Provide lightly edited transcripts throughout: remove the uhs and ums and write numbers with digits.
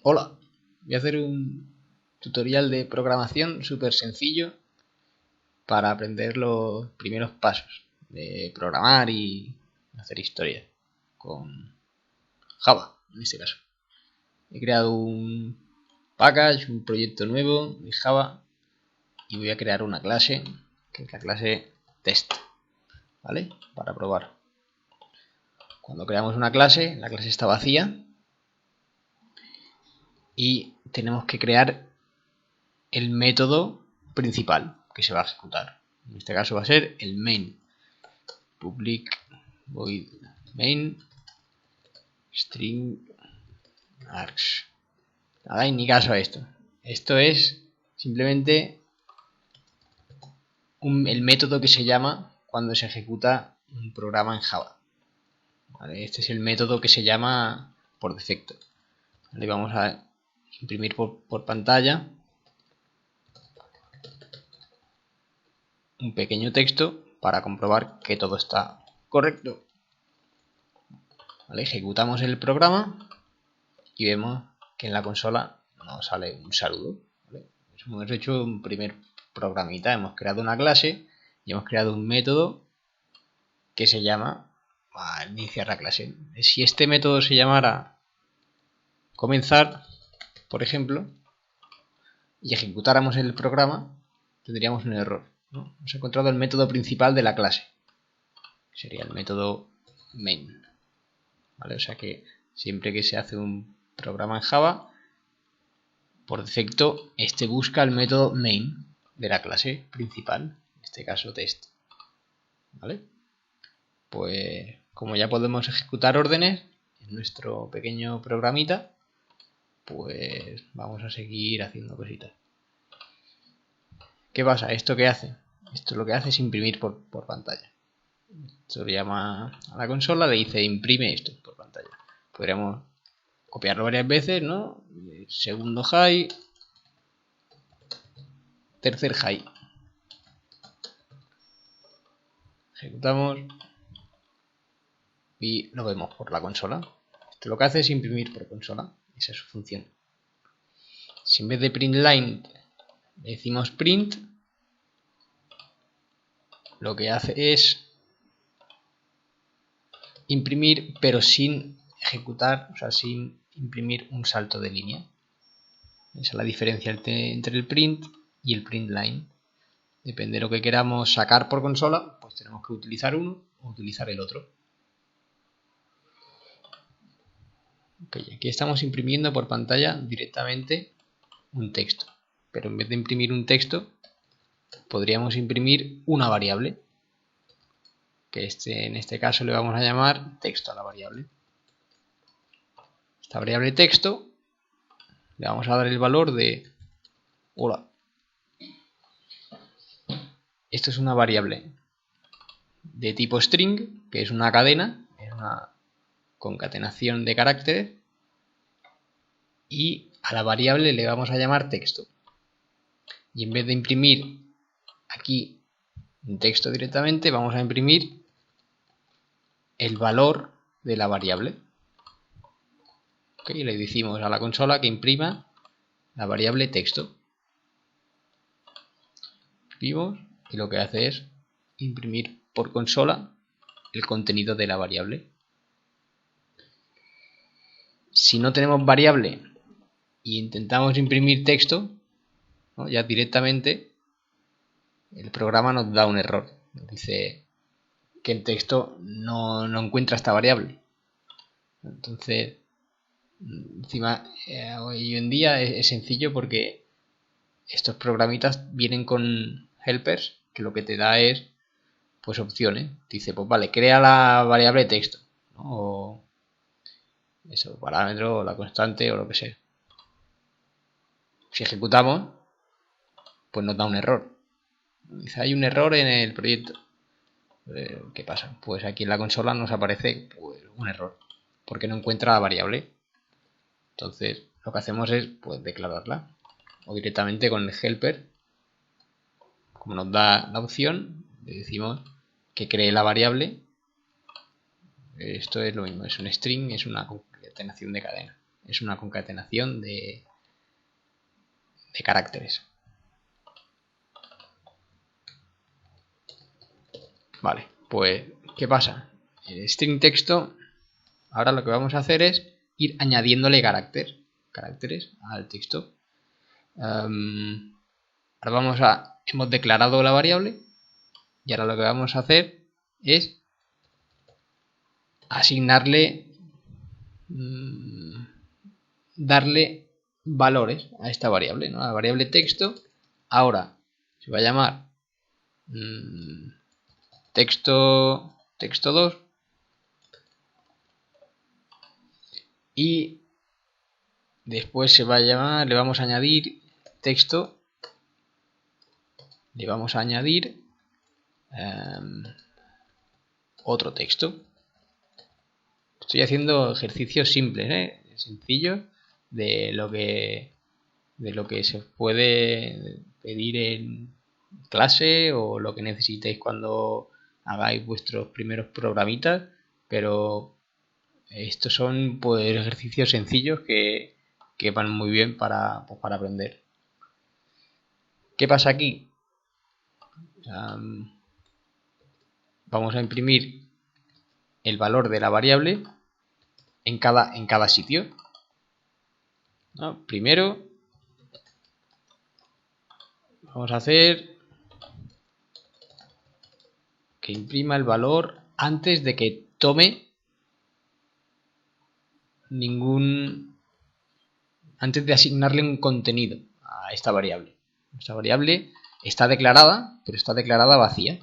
Hola, voy a hacer un tutorial de programación súper sencillo para aprender los primeros pasos de programar y hacer historia con Java, en este caso. He creado un package, un proyecto nuevo de Java y voy a crear una clase, que es la clase test, ¿vale? Para probar. Cuando creamos una clase, la clase está vacía y tenemos que crear el método principal que se va a ejecutar. En este caso va a ser el main. Public void main string args. No hagáis ni caso a esto. Esto es simplemente el método que se llama cuando se ejecuta un programa en Java. ¿Vale? Este es el método que se llama por defecto. Le vamos a imprimir por pantalla un pequeño texto para comprobar que todo está correcto. ¿Vale? Ejecutamos el programa y vemos que en la consola nos sale un saludo. ¿Vale? Hemos hecho un primer programita, hemos creado una clase y hemos creado un método que se llama iniciar la clase. Si este método se llamara comenzar, por ejemplo, y ejecutáramos el programa, tendríamos un error, ¿no? Hemos encontrado el método principal de la clase, sería el método main. ¿Vale? O sea que siempre que se hace un programa en Java, por defecto, este busca el método main de la clase principal, en este caso test. ¿Vale? Pues como ya podemos ejecutar órdenes en nuestro pequeño programita, pues vamos a seguir haciendo cositas. ¿Qué pasa? ¿Esto qué hace? Esto lo que hace es imprimir por pantalla. Esto le llama a la consola, le dice imprime esto por pantalla. Podríamos copiarlo varias veces, ¿no? Segundo high, tercer high. Ejecutamos y lo vemos por la consola. Esto lo que hace es imprimir por consola. Esa es su función. Si en vez de print line le decimos print, lo que hace es imprimir, pero sin ejecutar, o sea, sin imprimir un salto de línea. Esa es la diferencia entre el print y el print line. Depende de lo que queramos sacar por consola, pues tenemos que utilizar uno o utilizar el otro. Okay, aquí estamos imprimiendo por pantalla directamente un texto, pero en vez de imprimir un texto podríamos imprimir una variable, que en este caso le vamos a llamar texto a la variable. Esta variable texto le vamos a dar el valor de hola. Esto es una variable de tipo string, que es una cadena, es una concatenación de caracteres, y a la variable le vamos a llamar texto. Y en vez de imprimir aquí un texto directamente, vamos a imprimir el valor de la variable. Okay, le decimos a la consola que imprima la variable texto. Imprimimos y lo que hace es imprimir por consola el contenido de la variable. Si no tenemos variable y intentamos imprimir texto, ¿no? Ya directamente el programa nos da un error. Nos dice que el texto no encuentra esta variable. Entonces, encima, hoy en día es sencillo porque estos programitas vienen con helpers que lo que te da es pues opciones. Dice, pues vale, crea la variable texto, ¿no? O eso, parámetro, o la constante, o lo que sea. Si ejecutamos, pues nos da un error. Dice, hay un error en el proyecto. ¿Qué pasa? Pues aquí en la consola nos aparece pues, un error, porque no encuentra la variable. Entonces, lo que hacemos es pues declararla. O directamente con el helper, como nos da la opción, le decimos que cree la variable. Esto es lo mismo, es un string, es una concatenación de cadena. es una concatenación de caracteres. Vale, pues ¿qué pasa? El string texto, ahora lo que vamos a hacer es ir añadiéndole caracteres al texto. Ahora hemos declarado la variable y ahora lo que vamos a hacer es asignarle, darle valores a esta variable, ¿no? La variable texto ahora se va a llamar texto2 y después se va a llamar, le vamos a añadir texto, le vamos a añadir otro texto. Estoy haciendo ejercicios simples, sencillos, de lo que se puede pedir en clase o lo que necesitéis cuando hagáis vuestros primeros programitas, pero estos son pues ejercicios sencillos que van muy bien para aprender. ¿Qué pasa aquí? Vamos a imprimir el valor de la variable en cada sitio, ¿no? Primero vamos a hacer que imprima el valor antes de que tome antes de asignarle un contenido a esta variable. Esta variable está declarada, pero está declarada vacía.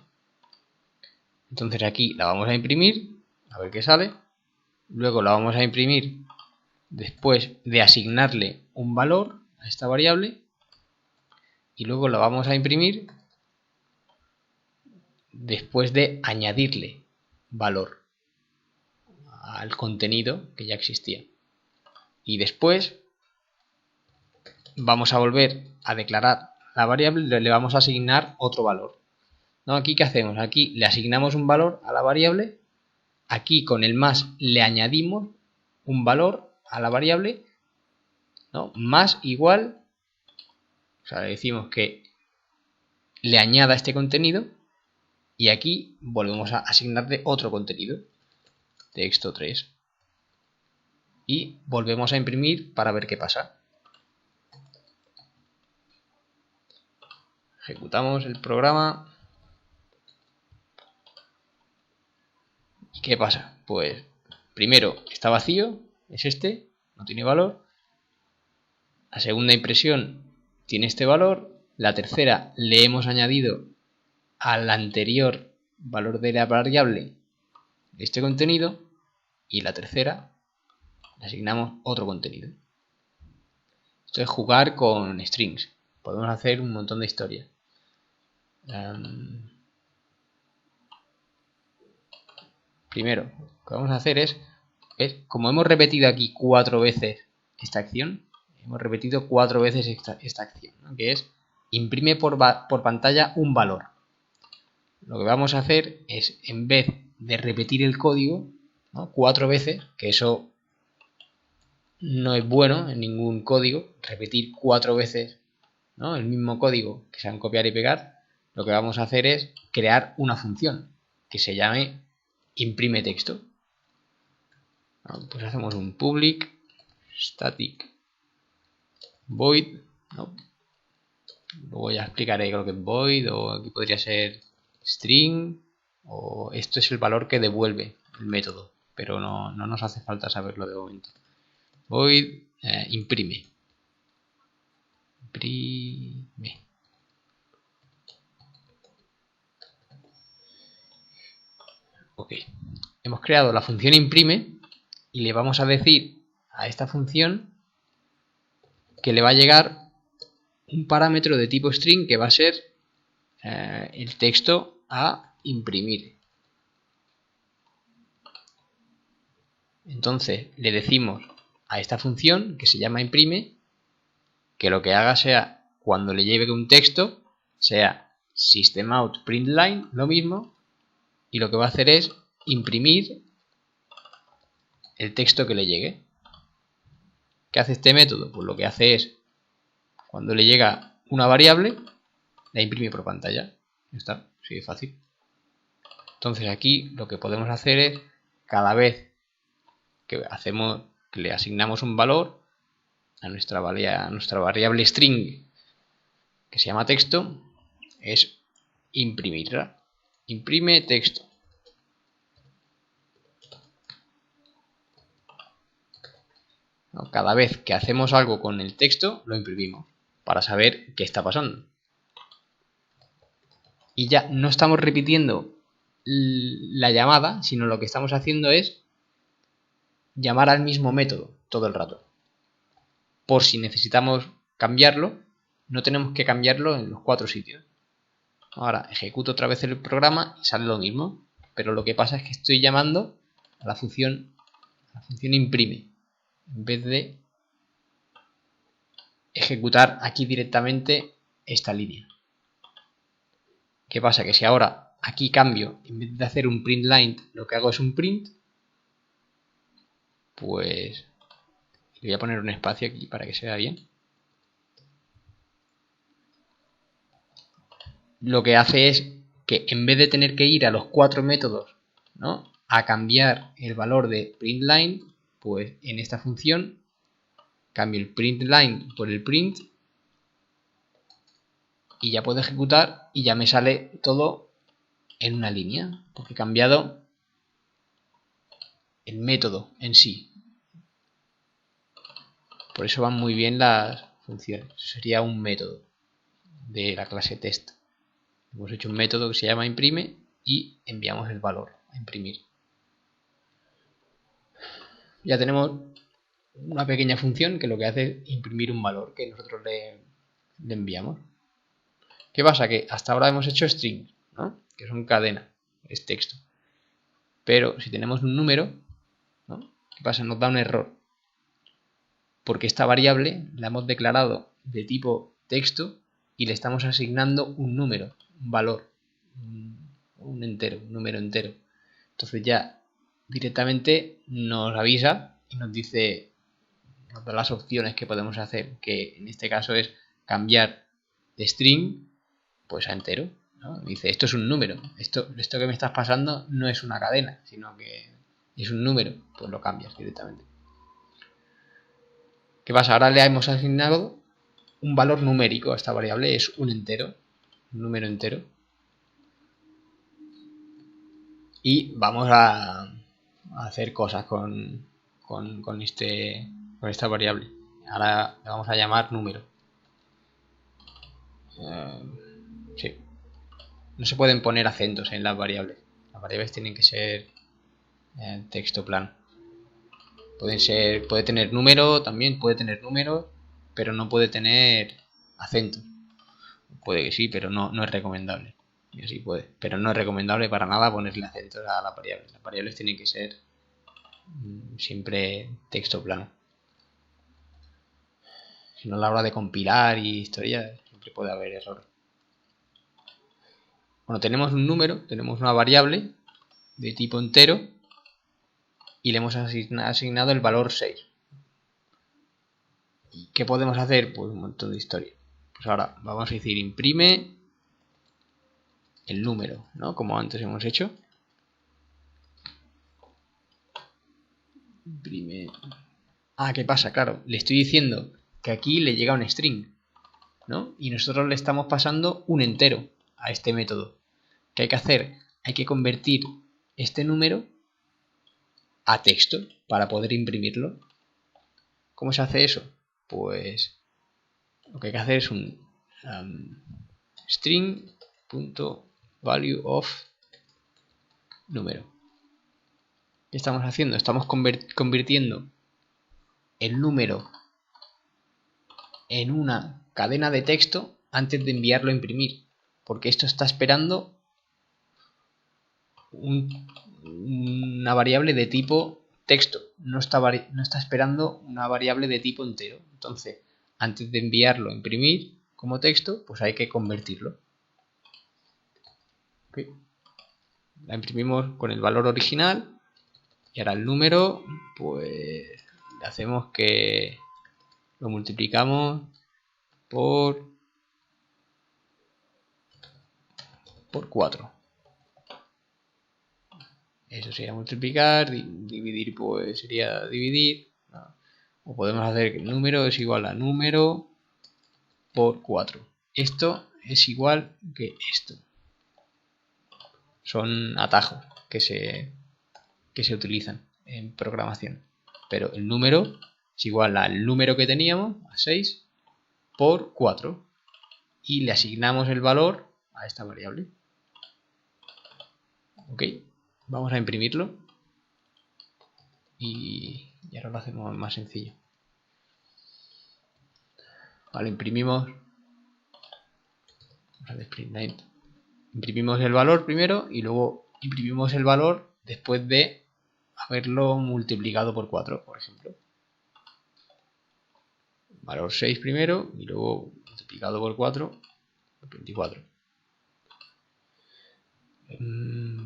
Entonces aquí la vamos a imprimir, a ver qué sale. Luego la vamos a imprimir después de asignarle un valor a esta variable. Y luego la vamos a imprimir después de añadirle valor al contenido que ya existía. Y después vamos a volver a declarar la variable, le vamos a asignar otro valor. ¿No? Aquí, ¿qué hacemos? Aquí le asignamos un valor a la variable. Aquí con el más le añadimos un valor a la variable, ¿no? Más igual, o sea, le decimos que le añada este contenido y aquí volvemos a asignarle otro contenido, texto 3. Y volvemos a imprimir para ver qué pasa. Ejecutamos el programa. ¿Qué pasa? Pues primero está vacío, es este, no tiene valor. La segunda impresión tiene este valor. La tercera le hemos añadido al anterior valor de la variable este contenido. Y la tercera le asignamos otro contenido. Esto es jugar con strings. Podemos hacer un montón de historias. Primero, lo que vamos a hacer es, como hemos repetido aquí 4 veces esta acción, hemos repetido 4 veces esta acción, ¿no? Que es imprime por pantalla un valor. Lo que vamos a hacer es, en vez de repetir el código, ¿no? 4 veces, que eso no es bueno en ningún código, repetir 4 veces, ¿no? El mismo código que sean copiar y pegar, lo que vamos a hacer es crear una función que se llame imprime texto. Pues hacemos un public static void, ¿no? Luego ya explicaré lo que es void, o aquí podría ser string, o esto es el valor que devuelve el método, pero no nos hace falta saberlo de momento. Void imprime. Ok, hemos creado la función imprime y le vamos a decir a esta función que le va a llegar un parámetro de tipo string que va a ser el texto a imprimir. Entonces le decimos a esta función que se llama imprime que lo que haga sea, cuando le llegue un texto, sea systemout.println, lo mismo, y lo que va a hacer es imprimir el texto que le llegue. ¿Qué hace este método? Pues lo que hace es, cuando le llega una variable, la imprime por pantalla. Ya está, así de fácil. Entonces aquí lo que podemos hacer es, cada vez que le asignamos un valor a nuestra variable string, que se llama texto, es imprimirla. Imprime texto. Cada vez que hacemos algo con el texto, lo imprimimos para saber qué está pasando. Y ya no estamos repitiendo la llamada, sino lo que estamos haciendo es llamar al mismo método todo el rato. Por si necesitamos cambiarlo, no tenemos que cambiarlo en los 4 sitios. Ahora ejecuto otra vez el programa y sale lo mismo, pero lo que pasa es que estoy llamando a la función imprime, en vez de ejecutar aquí directamente esta línea. ¿Qué pasa? Que si ahora aquí cambio, en vez de hacer un print line, lo que hago es un print, pues le voy a poner un espacio aquí para que se vea bien. Lo que hace es que en vez de tener que ir a los 4 métodos, ¿no?, a cambiar el valor de print line, pues en esta función cambio el print line por el print y ya puedo ejecutar y ya me sale todo en una línea, porque he cambiado el método en sí. Por eso van muy bien las funciones. Sería un método de la clase test. Hemos hecho un método que se llama imprime y enviamos el valor a imprimir. Ya tenemos una pequeña función que lo que hace es imprimir un valor que nosotros le enviamos. ¿Qué pasa? Que hasta ahora hemos hecho strings, ¿no?, que son cadena, es texto. Pero si tenemos un número, ¿no?, ¿qué pasa? Nos da un error. Porque esta variable la hemos declarado de tipo texto y le estamos asignando un número, un valor, un entero, un número entero. Entonces ya directamente nos avisa y nos dice, nos da las opciones que podemos hacer, que en este caso es cambiar de string pues a entero, ¿no? Dice, esto es un número, esto que me estás pasando no es una cadena, sino que es un número, pues lo cambias directamente. ¿Qué pasa? Ahora le hemos asignado un valor numérico a esta variable, es un entero, un número entero. Y vamos a hacer cosas con esta variable. Ahora le vamos a llamar número. Sí. No se pueden poner acentos en las variables. Las variables tienen que ser texto plano. Puede tener número, también puede tener número, pero no puede tener acento. Puede que sí, pero no es recomendable. Y así puede, pero no es recomendable para nada ponerle acentos a las variables. Las variables tienen que ser siempre texto plano. Si no, a la hora de compilar y historia, siempre puede haber errores. Bueno, tenemos un número, tenemos una variable de tipo entero y le hemos asignado el valor 6. ¿Y qué podemos hacer? Pues un montón de historia. Pues ahora vamos a decir imprime el número, ¿no?, como antes hemos hecho. Imprime. ¿Qué pasa? Claro, le estoy diciendo que aquí le llega un string, ¿no?, y nosotros le estamos pasando un entero a este método. ¿Qué hay que hacer? Hay que convertir este número a texto para poder imprimirlo. ¿Cómo se hace eso? Pues lo que hay que hacer es un string.valueOf número. ¿Qué estamos haciendo? Estamos convirtiendo el número en una cadena de texto antes de enviarlo a imprimir, porque esto está esperando una variable de tipo texto, no está esperando una variable de tipo entero. Entonces, antes de enviarlo a imprimir como texto, pues hay que convertirlo. ¿Okay? La imprimimos con el valor original y ahora el número, pues le hacemos que lo multiplicamos por 4. Eso sería multiplicar, dividir pues sería dividir, ¿no? O podemos hacer que el número es igual a número por 4. Esto es igual que esto. Son atajos que se utilizan en programación. Pero el número es igual al número que teníamos, a 6, por 4. Y le asignamos el valor a esta variable. Ok, vamos a imprimirlo. Y ahora lo hacemos más sencillo. Vale, imprimimos. Vamos a ver, print. Imprimimos el valor primero y luego imprimimos el valor después de haberlo multiplicado por 4, por ejemplo. Valor 6 primero y luego multiplicado por 4, 24.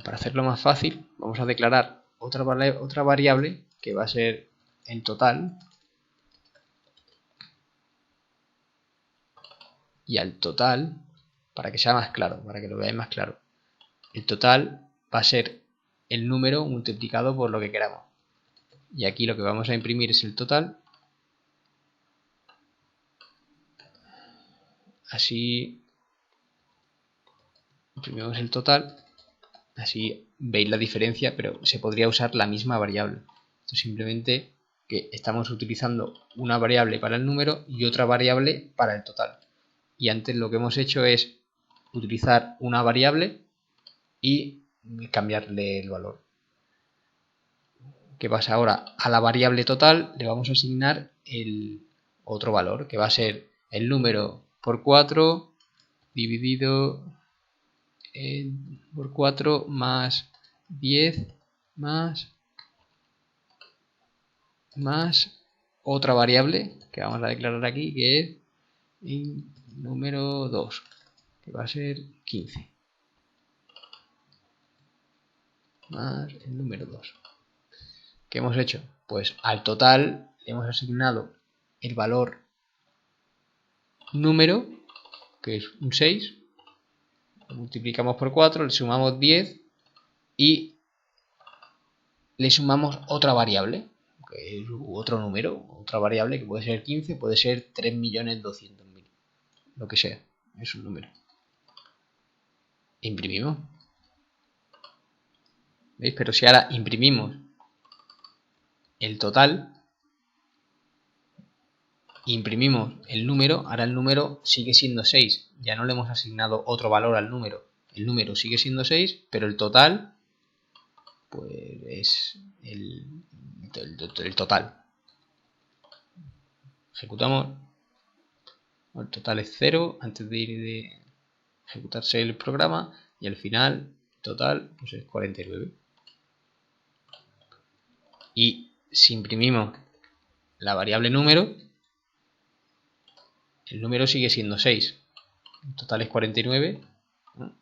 Para hacerlo más fácil, vamos a declarar otra variable que va a ser el total. Y al total, para que sea más claro, para que lo veáis más claro, el total va a ser el número multiplicado por lo que queramos. Y aquí lo que vamos a imprimir es el total. Así imprimimos el total. Así veis la diferencia, pero se podría usar la misma variable. Esto es simplemente que estamos utilizando una variable para el número y otra variable para el total. Y antes lo que hemos hecho es utilizar una variable y cambiarle el valor. ¿Qué pasa ahora? A la variable total le vamos a asignar el otro valor, que va a ser el número por 4 dividido por 4 más 10 más otra variable que vamos a declarar aquí, que es el número 2, que va a ser 15 más el número 2. ¿Qué hemos hecho? Pues al total le hemos asignado el valor número, que es un 6, lo multiplicamos por 4, le sumamos 10 y le sumamos otra variable, que es otro número, otra variable que puede ser 15, puede ser 3.200.000, lo que sea, es un número. Imprimimos. ¿Veis? Pero si ahora imprimimos el total, imprimimos el número, ahora el número sigue siendo 6. Ya no le hemos asignado otro valor al número. El número sigue siendo 6, pero el total pues es el total. Ejecutamos. El total es 0 antes de ejecutarse el programa y al final el total pues es 49. Y si imprimimos la variable número, el número sigue siendo 6. El total es 49, ¿no?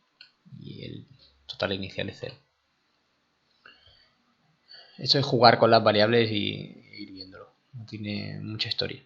Y el total inicial es 0. Esto es jugar con las variables y ir viéndolo. No tiene mucha historia.